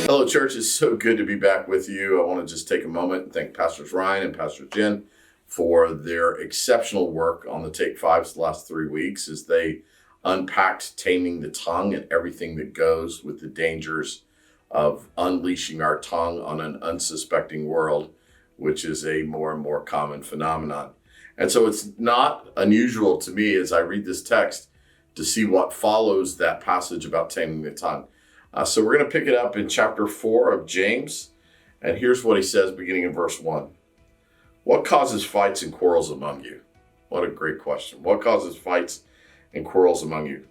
Hello, church. It's so good to be back with you. I want to just take a moment and thank Pastors Ryan and Pastor Jen for their exceptional work on the Take Fives the last 3 weeks as they unpacked taming the tongue and everything that goes with the dangers of unleashing our tongue on an unsuspecting world, which is a more and more common phenomenon. And so it's not unusual to me as I read this text to see what follows that passage about taming the tongue. So we're going to pick it up in chapter 4 of James. And here's what he says beginning in verse 1. What causes fights and quarrels among you? What a great question. What causes fights and quarrels among you?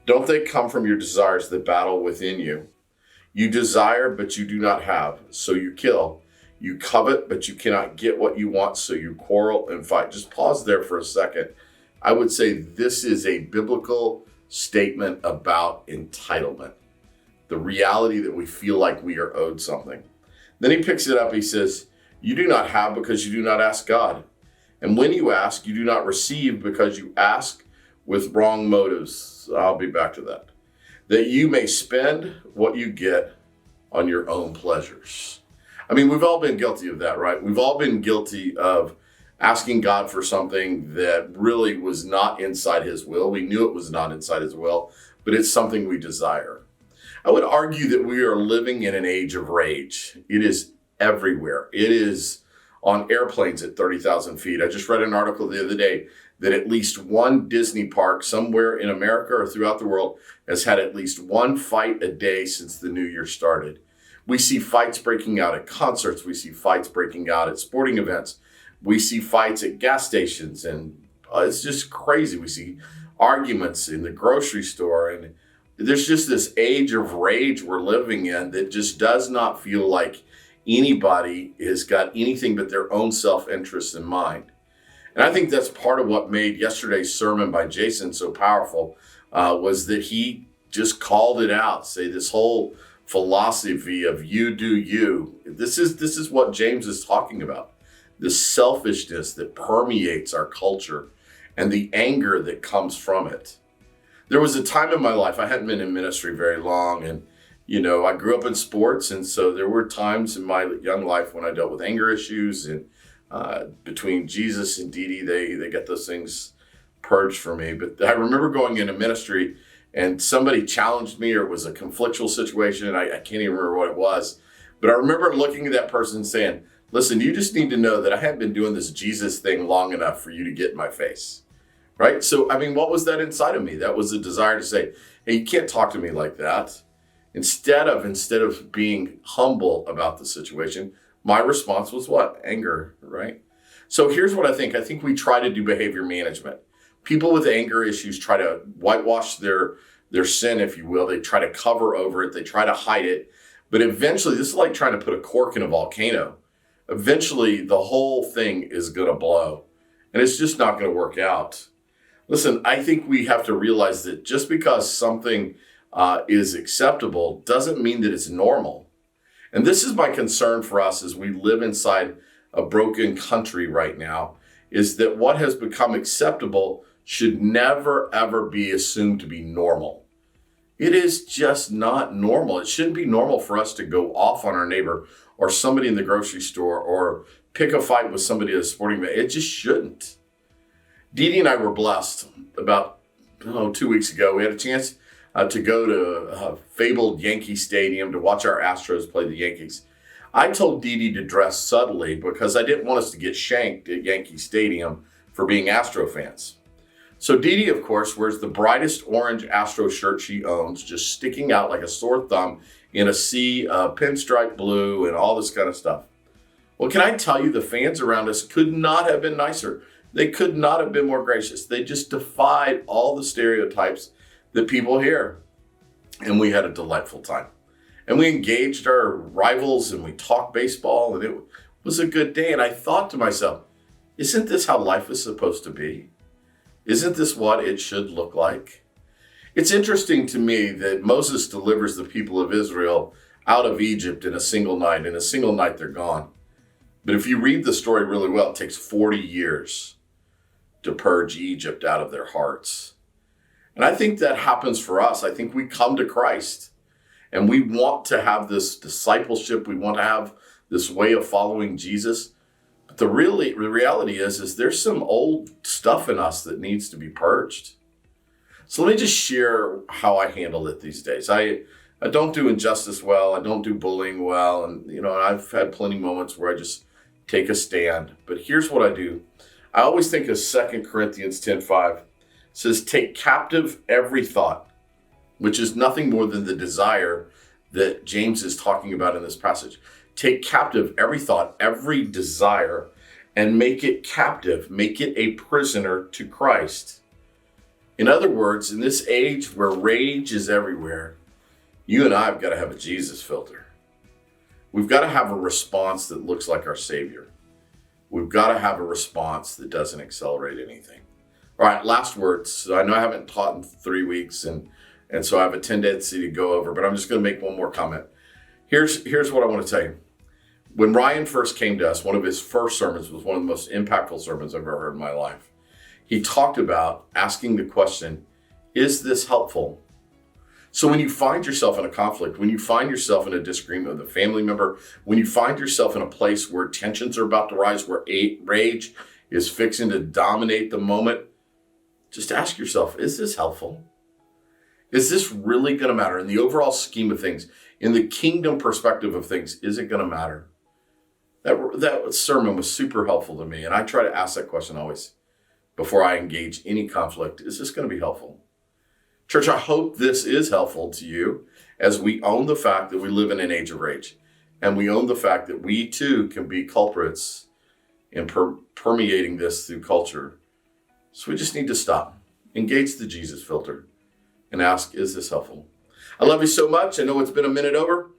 Don't they come from your desires that battle within you? You desire, but you do not have, so you kill. You covet, but you cannot get what you want, so you quarrel and fight. Just pause there for a second. I would say this is a biblical statement about entitlement. The reality that we feel like we are owed something. Then he picks it up. He says, you do not have because you do not ask God. And when you ask, you do not receive because you ask with wrong motives. I'll be back to that. That you may spend what you get on your own pleasures. I mean, we've all been guilty of that, right? We've all been guilty of asking God for something that really was not inside his will. We knew it was not inside his will, but it's something we desire. I would argue that we are living in an age of rage. It is everywhere. It is on airplanes at 30,000 feet. I just read an article the other day that at least one Disney park somewhere in America or throughout the world has had at least one fight a day since the new year started. We see fights breaking out at concerts. We see fights breaking out at sporting events. We see fights at gas stations, and it's just crazy. We see arguments in the grocery store, and there's just this age of rage we're living in that just does not feel like anybody has got anything but their own self-interest in mind. And I think that's part of what made yesterday's sermon by Jason so powerful, was that he just called it out, say this whole philosophy of you do you. This is what James is talking about. The selfishness that permeates our culture and the anger that comes from it. There was a time in my life, I hadn't been in ministry very long, and I grew up in sports, and so there were times in my young life when I dealt with anger issues, and between Jesus and Dee Dee, they get those things purged for me. But I remember going into ministry, and somebody challenged me, or it was a conflictual situation, and I can't even remember what it was. But I remember looking at that person and saying, listen, you just need to know that I haven't been doing this Jesus thing long enough for you to get in my face. Right? So, I mean, what was that inside of me? That was a desire to say, hey, you can't talk to me like that. Instead of being humble about the situation, my response was what? Anger, right? So here's what I think. I think we try to do behavior management. People with anger issues try to whitewash their sin, if you will. They try to cover over it. They try to hide it. But eventually, this is like trying to put a cork in a volcano. Eventually, the whole thing is going to blow. And it's just not going to work out. Listen, I think we have to realize that just because something is acceptable doesn't mean that it's normal. And this is my concern for us as we live inside a broken country right now, is that what has become acceptable should never, ever be assumed to be normal. It is just not normal. It shouldn't be normal for us to go off on our neighbor or somebody in the grocery store or pick a fight with somebody at a sporting event. It just shouldn't. Dee Dee and I were blessed about 2 weeks ago. We had a chance to go to fabled Yankee Stadium to watch our Astros play the Yankees. I told Dee Dee to dress subtly because I didn't want us to get shanked at Yankee Stadium for being Astro fans. So Dee Dee, of course, wears the brightest orange Astro shirt she owns, just sticking out like a sore thumb in a sea of pinstripe blue and all this kind of stuff. Well, can I tell you, the fans around us could not have been nicer. They could not have been more gracious. They just defied all the stereotypes that people hear. And we had a delightful time. And we engaged our rivals and we talked baseball, and it was a good day. And I thought to myself, isn't this how life is supposed to be? Isn't this what it should look like? It's interesting to me that Moses delivers the people of Israel out of Egypt in a single night. In a single night, they're gone. But if you read the story really well, it takes 40 years to purge Egypt out of their hearts. And I think that happens for us. I think we come to Christ. And we want to have this discipleship. We want to have this way of following Jesus. But the reality is there's some old stuff in us that needs to be purged. So let me just share how I handle it these days. I don't do injustice well. I don't do bullying well. And, I've had plenty of moments where I just take a stand. But here's what I do. I always think of 2 Corinthians 10:5. It says, take captive every thought, which is nothing more than the desire that James is talking about in this passage. Take captive every thought, every desire, and make it captive. Make it a prisoner to Christ. In other words, in this age where rage is everywhere, you and I have got to have a Jesus filter. We've got to have a response that looks like our Savior. We've got to have a response that doesn't accelerate anything. All right, last words. So I know I haven't taught in 3 weeks, and so I have a tendency to go over, but I'm just going to make one more comment. Here's what I want to tell you. When Ryan first came to us, one of his first sermons was one of the most impactful sermons I've ever heard in my life. He talked about asking the question, is this helpful? So when you find yourself in a conflict, when you find yourself in a disagreement with a family member, when you find yourself in a place where tensions are about to rise, where rage is fixing to dominate the moment, just ask yourself, is this helpful? Is this really going to matter? In the overall scheme of things, in the kingdom perspective of things, is it going to matter? That sermon was super helpful to me. And I try to ask that question always before I engage any conflict. Is this going to be helpful? Church, I hope this is helpful to you as we own the fact that we live in an age of rage. And we own the fact that we too can be culprits in permeating this through culture. So we just need to stop, engage the Jesus filter, and ask, is this helpful? I love you so much. I know it's been a minute over,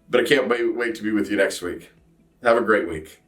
but I can't wait to be with you next week. Have a great week.